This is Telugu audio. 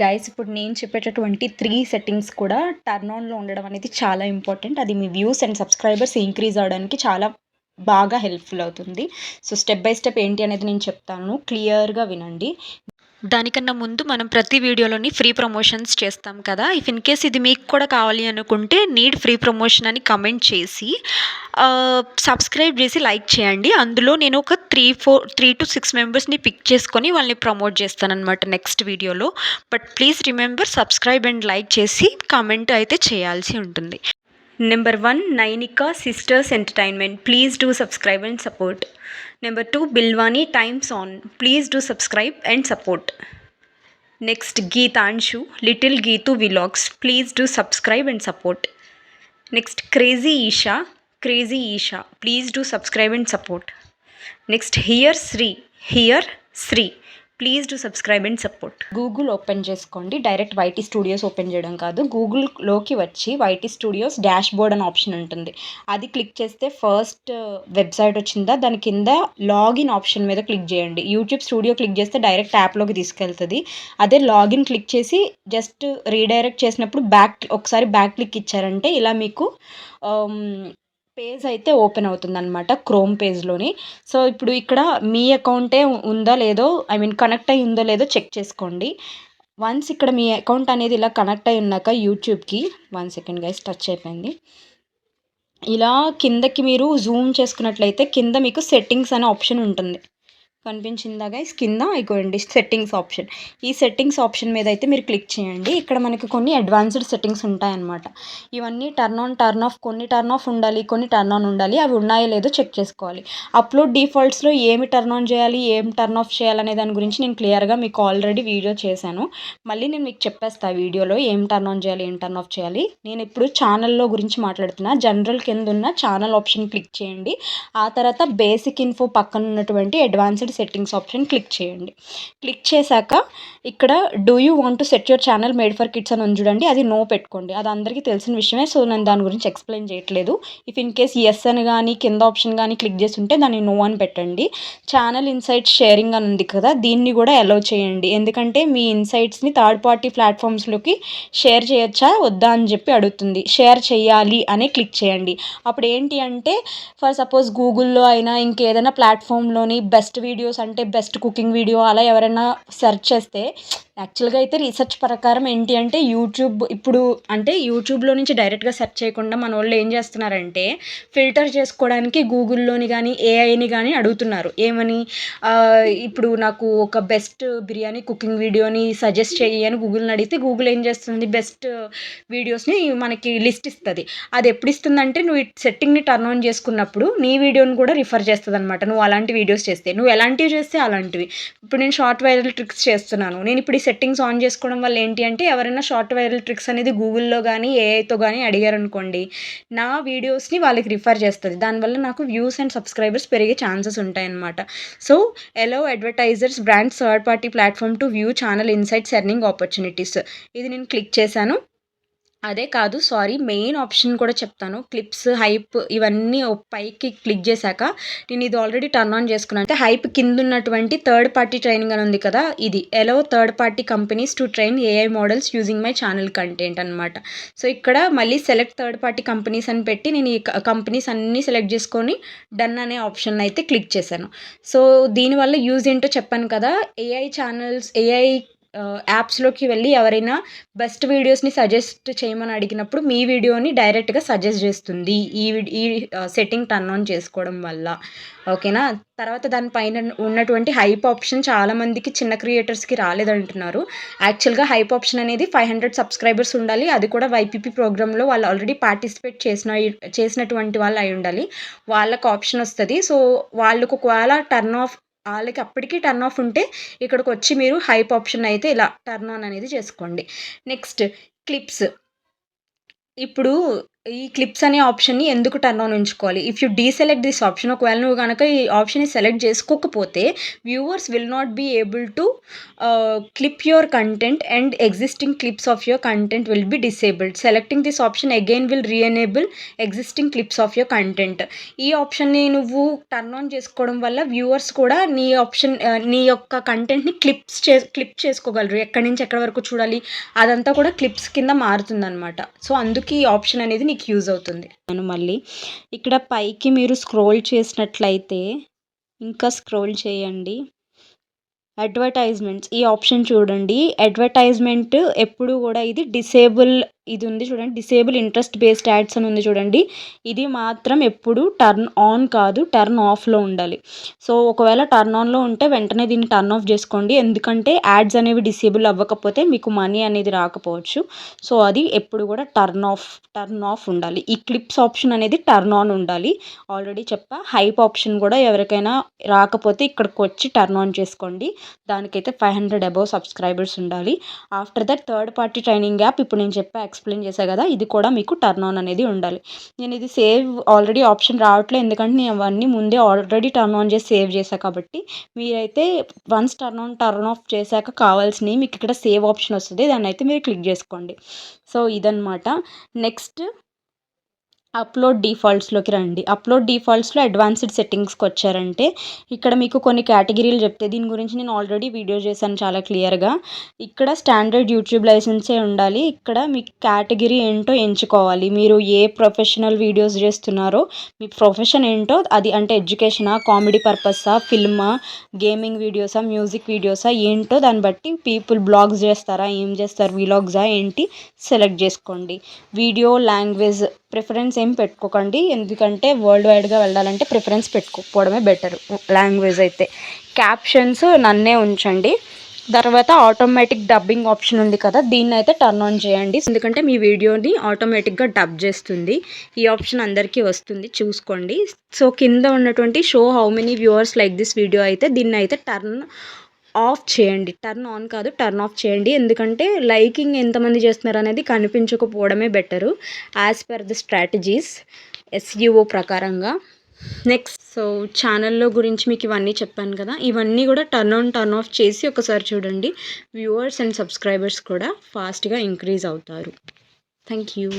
గైస్ ఇప్పుడు నేను చెప్పేటటువంటి 3 సెట్టింగ్స్ కూడా టర్న్ ఆన్‌లో ఉండడం అనేది చాలా ఇంపార్టెంట్. అది మీ వ్యూస్ అండ్ సబ్స్క్రైబర్స్ ఇంక్రీజ్ అవ్వడానికి చాలా బాగా హెల్ప్‌ఫుల్ అవుతుంది. సో, స్టెప్ బై స్టెప్ ఏంటి అనేది నేను చెప్తాను. క్లియర్‌గా వినండి. దానికన్నా ముందు మనం ప్రతి వీడియోలోని ఫ్రీ ప్రమోషన్స్ చేస్తాం కదా! ఇఫ్ ఇన్ కేస్ ఇది మీకు కూడా కావాలి అనుకుంటే నీడ్ ఫ్రీ ప్రమోషన్ అని కమెంట్ చేసి సబ్స్క్రైబ్ చేసి లైక్ చేయండి. అందులో నేను ఒక 3-6 మెంబర్స్‌ని పిక్ చేసుకొని వాళ్ళని ప్రమోట్ చేస్తాననమాట నెక్స్ట్ వీడియోలో. But please remember subscribe and like చేసి కామెంట్ అయితే చేయాల్సి ఉంటుంది. Number 1, Nainika Sisters Entertainment. Please do subscribe and support. Number 2, Bilwani Times On. Please do subscribe and support. Next, Geetanshu, Little Geetu Vlogs. Please do subscribe and support. Next, Crazy Isha. Please do subscribe and support. Next, Here Sri. Please do subscribe and support. Google open చేసుకోండి. డైరెక్ట్ వైటీ స్టూడియోస్ ఓపెన్ చేయడం కాదు. గూగుల్లోకి వచ్చి వైటీ స్టూడియోస్ డాష్ బోర్డ్ అనే ఆప్షన్ ఉంటుంది. అది క్లిక్ చేస్తే ఫస్ట్ వెబ్సైట్ వచ్చిందా, దాని కింద లాగిన్ ఆప్షన్ మీద క్లిక్ చేయండి. యూట్యూబ్ స్టూడియో క్లిక్ చేస్తే డైరెక్ట్ యాప్లోకి తీసుకెళ్తుంది. అదే లాగిన్ క్లిక్ చేసి జస్ట్ రీడైరెక్ట్ చేసినప్పుడు ఒకసారి బ్యాక్ క్లిక్ ఇచ్చారంటే ఇలా మీకు పేజ్ అయితే ఓపెన్ అవుతుందన్నమాట క్రోమ్ పేజ్లోని. సో ఇప్పుడు ఇక్కడ మీ అకౌంటే ఉందా లేదో కనెక్ట్ అయ్యి ఉందో లేదో చెక్ చేసుకోండి. వన్స్ ఇక్కడ మీ అకౌంట్ అనేది ఇలా కనెక్ట్ అయి ఉన్నాక యూట్యూబ్కి 1 సెకండ్ గైస్, టచ్ అయిపోయింది. ఇలా కిందకి మీరు జూమ్ చేసుకున్నట్లయితే కింద మీకు సెట్టింగ్స్ అనే ఆప్షన్ ఉంటుంది. కనిపించిందా గైస్? కింద అయిపోయింది సెట్టింగ్స్ ఆప్షన్. ఈ సెట్టింగ్స్ ఆప్షన్ మీద అయితే మీరు క్లిక్ చేయండి. ఇక్కడ మనకి కొన్ని అడ్వాన్స్డ్ సెట్టింగ్స్ ఉంటాయన్నమాట. ఇవన్నీ టర్న్ ఆన్ టర్న్ ఆఫ్, కొన్ని టర్న్ ఆఫ్ ఉండాలి, కొన్ని టర్న్ ఆన్ ఉండాలి. అవి ఉన్నాయో లేదో చెక్ చేసుకోవాలి. అప్లోడ్ డిఫాల్ట్స్లో ఏమి టర్న్ ఆన్ చేయాలి, ఏం టర్న్ ఆఫ్ చేయాలనే దాని గురించి నేను క్లియర్గా మీకు ఆల్రెడీ వీడియో చేశాను. మళ్ళీ నేను మీకు చెప్పేస్తాను వీడియోలో ఏం టర్న్ ఆన్ చేయాలి, ఏం టర్న్ ఆఫ్ చేయాలి. నేను ఇప్పుడు ఛానల్లో గురించి మాట్లాడుతున్నా. జనరల్ కింద ఉన్న ఛానల్ ఆప్షన్ క్లిక్ చేయండి. ఆ తర్వాత బేసిక్ ఇన్ఫో పక్కన ఉన్నటువంటి అడ్వాన్స్డ్ సెట్టింగ్స్ ఆప్షన్ క్లిక్ చేయండి. క్లిక్ చేశాక ఇక్కడ do you want to set your channel made for kids అని ఉంది చూడండి, అది నో పెట్టుకోండి. అది అందరికీ తెలిసిన విషయమే. సో నేను దాని గురించి ఎక్స్ప్లెయిన్ చేయట్లేదు. ఇఫ్ ఇన్ కేస్ ఎస్ అని కానీ కింద ఆప్షన్ కానీ క్లిక్ చేసి ఉంటే దాన్ని నో అని పెట్టండి. ఛానల్ ఇన్సైట్స్ షేరింగ్ అని ఉంది కదా, దీన్ని కూడా అలౌ చేయండి. ఎందుకంటే మీ ఇన్సైట్స్ని థర్డ్ పార్టీ ప్లాట్ఫామ్స్లోకి షేర్ చేయొచ్చా వద్దా అని చెప్పి అడుగుతుంది. షేర్ చేయాలి అని క్లిక్ చేయండి. అప్పుడు ఏంటి అంటే ఫర్ సపోజ్ గూగుల్లో అయినా ఇంకేదైనా ప్లాట్ఫామ్లోని బెస్ట్ వీడియోస్ అంటే బెస్ట్ కుకింగ్ వీడియో అలా ఎవరైనా సెర్చ్ చేస్తే, యాక్చువల్గా అయితే రీసెర్చ్ ప్రకారం ఏంటి అంటే యూట్యూబ్లో నుంచి డైరెక్ట్గా సెర్చ్ చేయకుండా మన వాళ్ళు ఏం చేస్తున్నారంటే ఫిల్టర్ చేసుకోవడానికి గూగుల్లోని కానీ ఏఐని కానీ అడుగుతున్నారు. ఏమని, ఇప్పుడు నాకు ఒక బెస్ట్ బిర్యానీ కుకింగ్ వీడియోని సజెస్ట్ చేయి అని గూగుల్ని అడిగితే గూగుల్ ఏం చేస్తుంది, బెస్ట్ వీడియోస్ని మనకి లిస్ట్ ఇస్తుంది. అది ఎప్పుడు ఇస్తుందంటే నువ్వు ఈ సెట్టింగ్ని టర్న్ ఆన్ చేసుకున్నప్పుడు నీ వీడియోని కూడా రిఫర్ చేస్తుంది అనమాట. నువ్వు అలాంటి వీడియోస్ చేస్తే, నువ్వు ఎలాంటివి చేస్తే అలాంటివి. ఇప్పుడు నేను షార్ట్ వైరల్ ట్రిక్స్ చేస్తున్నాను. నేను ఇప్పుడు ఈ సెట్టింగ్స్ ఆన్ చేసుకోవడం వల్ల ఏంటి అంటే ఎవరైనా షార్ట్ వైరల్ ట్రిక్స్ అనేది గూగుల్లో కానీ ఏఐతో కానీ అడిగారనుకోండి, నా వీడియోస్ని వాళ్ళకి రిఫర్ చేస్తుంది. దానివల్ల నాకు వ్యూస్ అండ్ సబ్స్క్రైబర్స్ పెరిగే ఛాన్సెస్ ఉంటాయన్నమాట. So allow advertisers brands third party platform to view channel insights earning opportunities. ఇది నేను క్లిక్ చేశాను. అదే కాదు, మెయిన్ ఆప్షన్ కూడా చెప్తాను. క్లిప్స్, హైప్ ఇవన్నీ పైకి క్లిక్ చేశాక నేను ఇది ఆల్రెడీ టర్న్ ఆన్ చేసుకున్నాను. అంటే హైప్ కింద ఉన్నటువంటి థర్డ్ పార్టీ ట్రైనింగ్ అని ఉంది కదా, ఇది allow third party companies to train AI models using my channel content అనమాట. సో ఇక్కడ మళ్ళీ సెలెక్ట్ థర్డ్ పార్టీ కంపెనీస్ అని పెట్టి నేను ఈ కంపెనీస్ అన్నీ సెలెక్ట్ చేసుకొని డన్ అనే ఆప్షన్ అయితే క్లిక్ చేశాను. సో దీనివల్ల యూజ్ ఏంటో చెప్పాను కదా, ఏఐ యాప్స్లోకి వెళ్ళి ఎవరైనా బెస్ట్ వీడియోస్ని సజెస్ట్ చేయమని అడిగినప్పుడు మీ వీడియోని డైరెక్ట్గా సజెస్ట్ చేస్తుంది ఈ సెట్టింగ్ టర్న్ ఆన్ చేసుకోవడం వల్ల. ఓకేనా? తర్వాత దానిపైన ఉన్నటువంటి హైప్ ఆప్షన్ చాలామందికి చిన్న క్రియేటర్స్కి రాలేదంటున్నారు. యాక్చువల్గా హైప్ ఆప్షన్ అనేది 500 సబ్స్క్రైబర్స్ ఉండాలి. అది కూడా వైపీపీ ప్రోగ్రాంలో వాళ్ళు ఆల్రెడీ పార్టిసిపేట్ చేసినటువంటి వాళ్ళు అయి ఉండాలి. వాళ్ళకు ఆప్షన్ వస్తుంది. సో వాళ్ళకు ఒకవేళ వాళ్ళకి అప్పటికి టర్న్ ఆఫ్ ఉంటే ఇక్కడికి వచ్చి మీరు హైప్ ఆప్షన్ అయితే ఇలా టర్న్ ఆన్ అనేది చేసుకోండి. Next clips. ఇప్పుడు ఈ క్లిప్స్ అనే ఆప్షన్‌ని ఎందుకు టర్న్ ఆన్ ఉంచుకోవాలి? If you deselect this option, ఒకవేళ నువ్వు గనక ఈ ఆప్షన్‌ని సెలెక్ట్ చేసుకోకపోతే viewers will not be able to clip your content and existing clips of your content will be disabled. Selecting this option again will reenable existing clips of your content. ఈ ఆప్షన్‌ని నువ్వు టర్న్ ఆన్ చేసుకోవడం వల్ల వ్యూవర్స్ కూడా నీ యొక్క కంటెంట్‌ని క్లిప్ చేసుకోగలరు. ఎక్కడి నుంచి ఎక్కడి వరకు చూడాలి అదంతా కూడా క్లిప్స్ కింద మారుతుందనమాట. సో, అందుకే ఈ ఆప్షన్ అనేది నీకు యూజ్ అవుతుంది. మళ్ళీ ఇక్కడ పైకి మీరు స్క్రోల్ చేసినట్లయితే ఇంకా స్క్రోల్ చేయండి. అడ్వర్టైజ్మెంట్స్ ఈ ఆప్షన్ చూడండి. అడ్వర్టైజ్మెంట్ ఎప్పుడు కూడా ఇది ఇది ఉంది చూడండి, డిసేబుల్ ఇంట్రెస్ట్ బేస్డ్ యాడ్స్ అని ఉంది చూడండి. ఇది మాత్రం ఎప్పుడు టర్న్ ఆన్ కాదు, టర్న్ ఆఫ్లో ఉండాలి. సో ఒకవేళ టర్న్ ఆన్లో ఉంటే వెంటనే దీన్ని టర్న్ ఆఫ్ చేసుకోండి. ఎందుకంటే యాడ్స్ అనేవి డిసేబుల్ అవ్వకపోతే మీకు మనీ అనేది రాకపోవచ్చు. సో అది ఎప్పుడు కూడా టర్న్ ఆఫ్ ఉండాలి. ఈ క్లిప్స్ ఆప్షన్ అనేది టర్న్ ఆన్ ఉండాలి. ఆల్రెడీ చెప్పా. హైప్ ఆప్షన్ కూడా ఎవరికైనా రాకపోతే ఇక్కడికి వచ్చి టర్న్ ఆన్ చేసుకోండి. దానికైతే 500 అబోవ్ సబ్స్క్రైబర్స్ ఉండాలి. After that third party training app ఇప్పుడు నేను ఎక్స్ప్లెయిన్ చేశా కదా, ఇది కూడా మీకు టర్న్ ఆన్ అనేది ఉండాలి. నేను ఇది సేవ్ ఆల్రెడీ ఆప్షన్ రావట్లేదు, ఎందుకంటే నేను అవన్నీ ముందే ఆల్రెడీ టర్న్ ఆన్ చేసి సేవ్ చేశా. కాబట్టి మీరైతే వన్స్ టర్న్ ఆఫ్ చేశాక కావాల్సినవి మీకు ఇక్కడ సేవ్ ఆప్షన్ వస్తుంది, దాన్ని అయితే మీరు క్లిక్ చేసుకోండి. సో ఇదన్నమాట. నెక్స్ట్ అప్లోడ్ డిఫాల్ట్స్లోకి రండి. అప్లోడ్ డిఫాల్ట్స్లో అడ్వాన్స్డ్ సెట్టింగ్స్కి వచ్చారంటే ఇక్కడ మీకు కొన్ని కేటగిరీలు చెప్తే, దీని గురించి నేను ఆల్రెడీ వీడియో చేశాను చాలా క్లియర్గా. ఇక్కడ స్టాండర్డ్ యూట్యూబ్ లైసెన్సే ఉండాలి. ఇక్కడ మీకు కేటగిరీ ఏంటో ఎంచుకోవాలి. మీరు ఏ ప్రొఫెషనల్ వీడియోస్ చేస్తున్నారో, మీ ప్రొఫెషన్ ఏంటో అది, అంటే ఎడ్యుకేషనా, కామెడీ పర్పసా, ఫిల్మా, గేమింగ్ వీడియోసా, మ్యూజిక్ వీడియోసా ఏంటో దాన్ని బట్టి, పీపుల్ బ్లాగ్స్ చేస్తారా, ఏం చేస్తారు, వీలాగ్సా ఏంటి సెలెక్ట్ చేసుకోండి. వీడియో లాంగ్వేజ్ ప్రిఫరెన్స్ ఏం పెట్టుకోకండి, ఎందుకంటే వరల్డ్ వైడ్గా వెళ్ళాలంటే ప్రిఫరెన్స్ పెట్టుకోకపోవడమే బెటర్ లాంగ్వేజ్ అయితే. క్యాప్షన్స్ నన్నే ఉంచండి. తర్వాత ఆటోమేటిక్ డబ్బింగ్ ఆప్షన్ ఉంది కదా, దీన్ని అయితే టర్న్ ఆన్ చేయండి, ఎందుకంటే మీ వీడియోని ఆటోమేటిక్గా డబ్ చేస్తుంది. ఈ ఆప్షన్ అందరికీ వస్తుంది, చూసుకోండి. సో కింద ఉన్నటువంటి show how many viewers like this video అయితే దీన్ని అయితే టర్న్ ఆఫ్ చేయండి. టర్న్ ఆన్ కాదు, టర్న్ ఆఫ్ చేయండి. ఎందుకంటే లైకింగ్ ఎంతమంది చేస్తున్నారు అనేది కనిపించకపోవడమే better as per the strategies SEO ప్రకారంగా. నెక్స్ట్ ఛానల్లో గురించి మీకు ఇవన్నీ చెప్పాను కదా, ఇవన్నీ కూడా టర్న్ ఆఫ్ చేసి ఒకసారి చూడండి. వ్యూవర్స్ అండ్ సబ్స్క్రైబర్స్ కూడా ఫాస్ట్గా ఇంక్రీజ్ అవుతారు. Thank you.